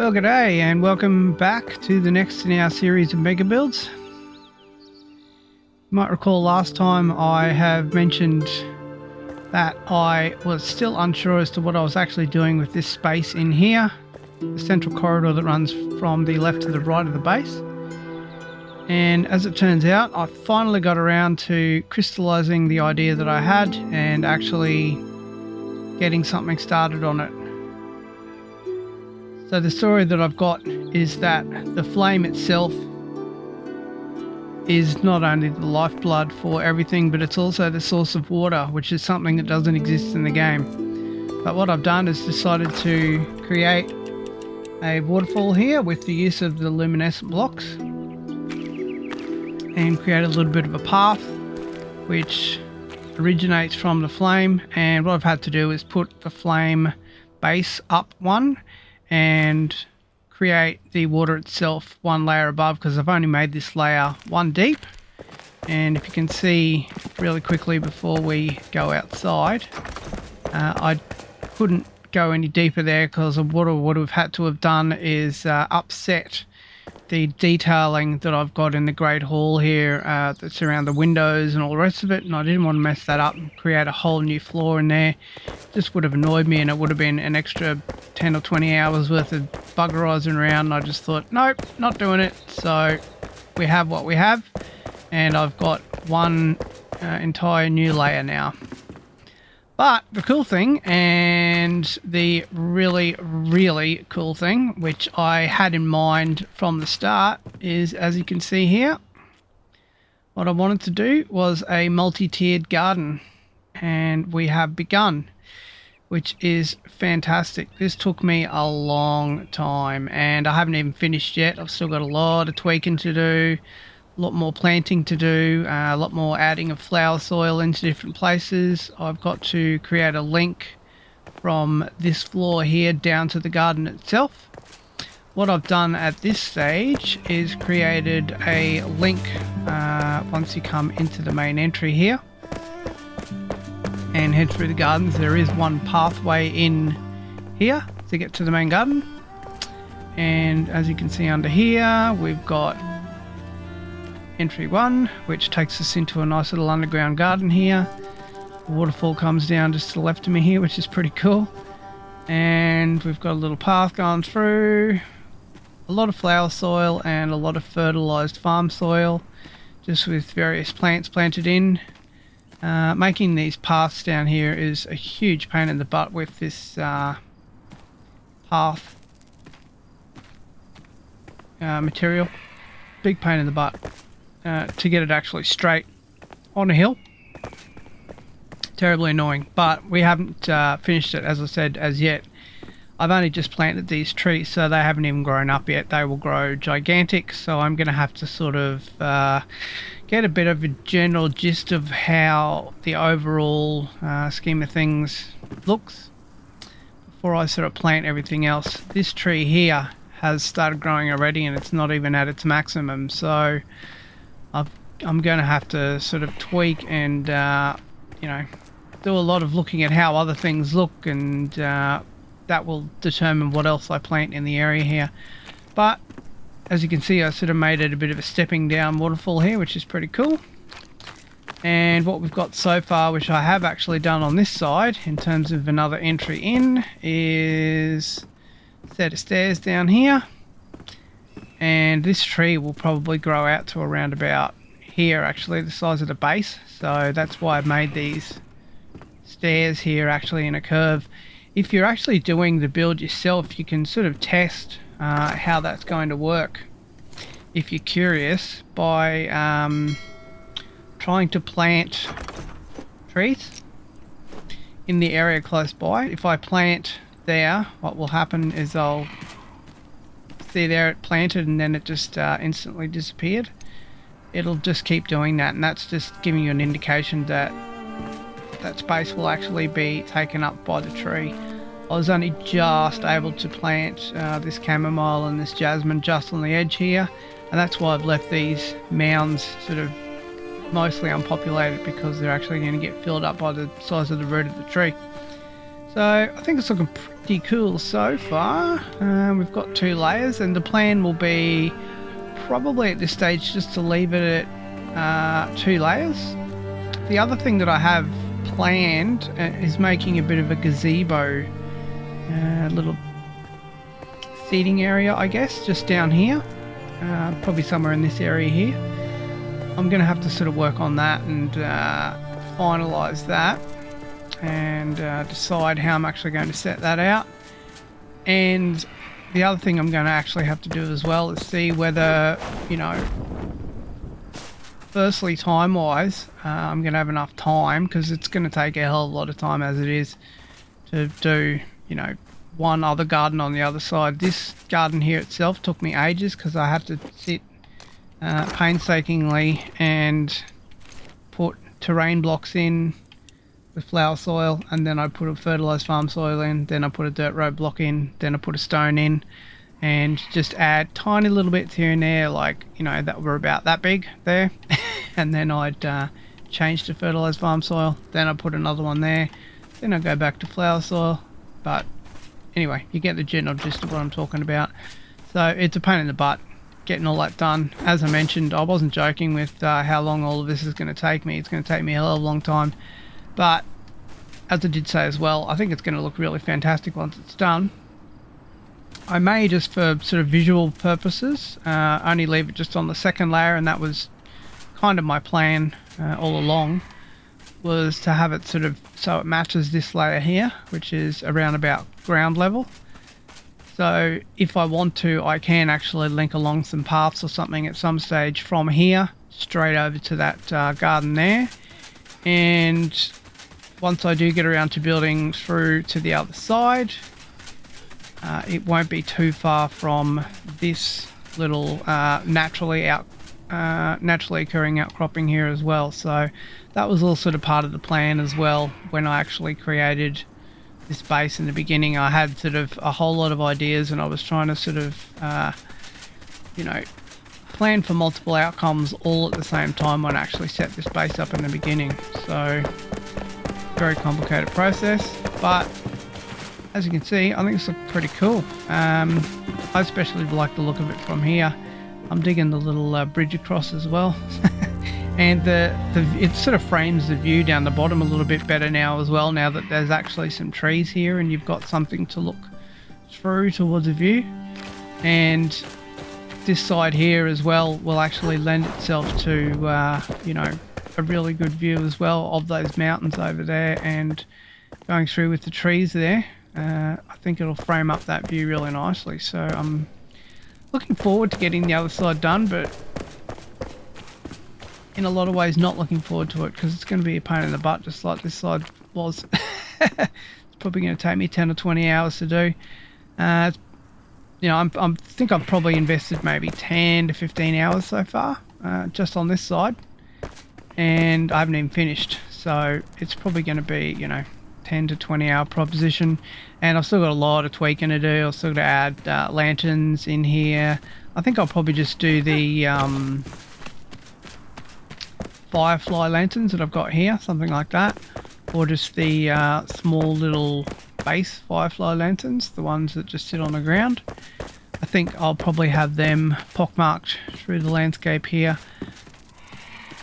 Well, g'day and welcome back to the next in our series of Megabuilds. You might recall last time I have mentioned that I was still unsure as to what I was actually doing with this space in here, the central corridor that runs from the left to the right of the base. And as it turns out, I finally got around to crystallizing the idea that I had and actually getting something started on it. So the story that I've got is that the flame itself is not only the lifeblood for everything, but it's also the source of water, which is something that doesn't exist in the game. But what I've done is decided to create a waterfall here with the use of the luminescent blocks and create a little bit of a path which originates from the flame. And what I've had to do is put the flame base up one and create the water itself one layer above, because I've only made this layer one deep. And if you can see really quickly before we go outside, I couldn't go any deeper there because what I would have had to have done is upset the detailing that I've got in the Great Hall here that's around the windows and all the rest of it, and I didn't want to mess that up and create a whole new floor in there. Just would have annoyed me, and it would have been an extra 10 or 20 hours worth of buggerizing around, and I just thought, nope, not doing it. So we have what we have, and I've got one entire new layer now. But the cool thing, and the really, really cool thing, which I had in mind from the start, is, as you can see here, what I wanted to do was a multi-tiered garden, and we have begun, which is fantastic. This took me a long time, and I haven't even finished yet. I've still got a lot of tweaking to do, a lot more planting to do, a lot more adding of flower soil into different places. I've got to create a link from this floor here down to the garden itself. What I've done at this stage is created a link once you come into the main entry here and head through the gardens. There is one pathway in here to get to the main garden, and as you can see under here we've got entry 1, which takes us into a nice little underground garden here. The waterfall comes down just to the left of me here, which is pretty cool. And we've got a little path going through, a lot of flower soil and a lot of fertilized farm soil, just with various plants planted in. Making these paths down here is a huge pain in the butt with this path material. Big pain in the butt. To get it actually straight on a hill. Terribly annoying, but we haven't finished it, as I said, as yet. I've only just planted these trees, so they haven't even grown up yet. They will grow gigantic, so I'm going to have to sort of get a bit of a general gist of how the overall scheme of things looks before I sort of plant everything else. This tree here has started growing already, and it's not even at its maximum, so I'm going to have to sort of tweak and, do a lot of looking at how other things look, and that will determine what else I plant in the area here. But as you can see, I sort of made it a bit of a stepping down waterfall here, which is pretty cool. And what we've got so far, which I have actually done on this side in terms of another entry in, is a set of stairs down here. And this tree will probably grow out to around about here, actually, the size of the base. So that's why I've made these stairs here actually in a curve. If you're actually doing the build yourself, you can sort of test how that's going to work, if you're curious, by trying to plant trees in the area close by. If I plant there, what will happen is I'll see there it planted and then it just instantly disappeared. It'll just keep doing that, and that's just giving you an indication that that space will actually be taken up by the tree. I was only just able to plant this chamomile and this jasmine just on the edge here, and that's why I've left these mounds sort of mostly unpopulated, because they're actually going to get filled up by the size of the root of the tree. So I think it's looking pretty cool so far. We've got 2 layers, and the plan will be probably at this stage just to leave it at 2 layers. The other thing that I have planned is making a bit of a gazebo, little seating area, I guess, just down here, probably somewhere in this area here. I'm going to have to sort of work on that and finalise that and decide how I'm actually going to set that out. And the other thing I'm going to actually have to do as well is see whether, you know, firstly time wise, I'm going to have enough time, because it's going to take a hell of a lot of time as it is to do, you know, one other garden on the other side. This garden here itself took me ages because I had to sit painstakingly and put terrain blocks in with flower soil, and then I put a fertilised farm soil in, then I put a dirt road block in, then I put a stone in, and just add tiny little bits here and there, like, you know, that were about that big there. And then I'd change to fertilised farm soil, then I put another one there, then I go back to flower soil. But anyway, you get the general gist of what I'm talking about. So it's a pain in the butt getting all that done. As I mentioned, I wasn't joking with how long all of this is going to take me. It's going to take me a hell of a long time. But as I did say as well, I think it's going to look really fantastic once it's done. I may, just for sort of visual purposes, only leave it just on the second layer, and that was kind of my plan all along, was to have it sort of so it matches this layer here, which is around about ground level. So if I want to, I can actually link along some paths or something at some stage from here straight over to that garden there. And once I do get around to building through to the other side, it won't be too far from this little naturally occurring outcropping here as well. So that was all sort of part of the plan as well. When I actually created this base in the beginning, I had sort of a whole lot of ideas, and I was trying to sort of you know, plan for multiple outcomes all at the same time when I actually set this base up in the beginning. So very complicated process, but as you can see, I think this looks pretty cool. I especially like the look of it from here. I'm digging the little bridge across as well. And it sort of frames the view down the bottom a little bit better now as well, now that there's actually some trees here and you've got something to look through towards a view. And this side here as well will actually lend itself to you know, a really good view as well of those mountains over there, and going through with the trees there. I think it'll frame up that view really nicely. So I'm looking forward to getting the other side done, but in a lot of ways not looking forward to it, because it's going to be a pain in the butt, just like this side was. It's probably going to take me 10 or 20 hours to do. You know, I think I've probably invested maybe 10 to 15 hours so far, just on this side, and I haven't even finished. So it's probably going to be, you know, 10 to 20 hour proposition, and I've still got a lot of tweaking to do. I've still got to add lanterns in here. I think I'll probably just do the firefly lanterns that I've got here, something like that, or just the small little base firefly lanterns, the ones that just sit on the ground. I think I'll probably have them pockmarked through the landscape here,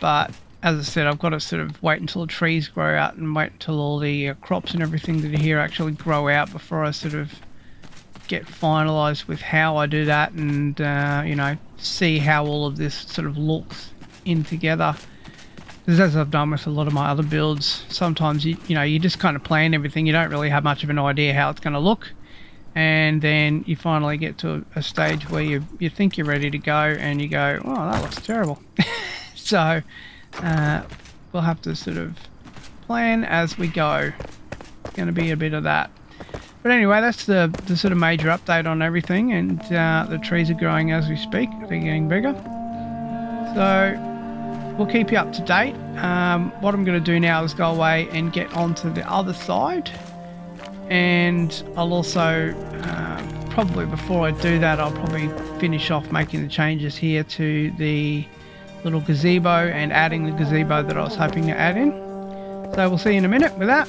but as I said, I've got to sort of wait until the trees grow out and wait until all the crops and everything that are here actually grow out before I sort of get finalised with how I do that, and you know, see how all of this sort of looks in together. Because as I've done with a lot of my other builds, sometimes you know, you just kind of plan everything. You don't really have much of an idea how it's going to look, and then you finally get to a stage where you think you're ready to go, and you go, oh, that looks terrible. So we'll have to sort of plan as we go. It's going to be a bit of that. But anyway, that's the sort of major update on everything, and the trees are growing as we speak. They're getting bigger. So we'll keep you up to date. What I'm going to do now is go away and get onto the other side, and I'll also probably before I do that, I'll probably finish off making the changes here to the little gazebo and adding the gazebo that I was hoping to add in. So we'll see you in a minute with that.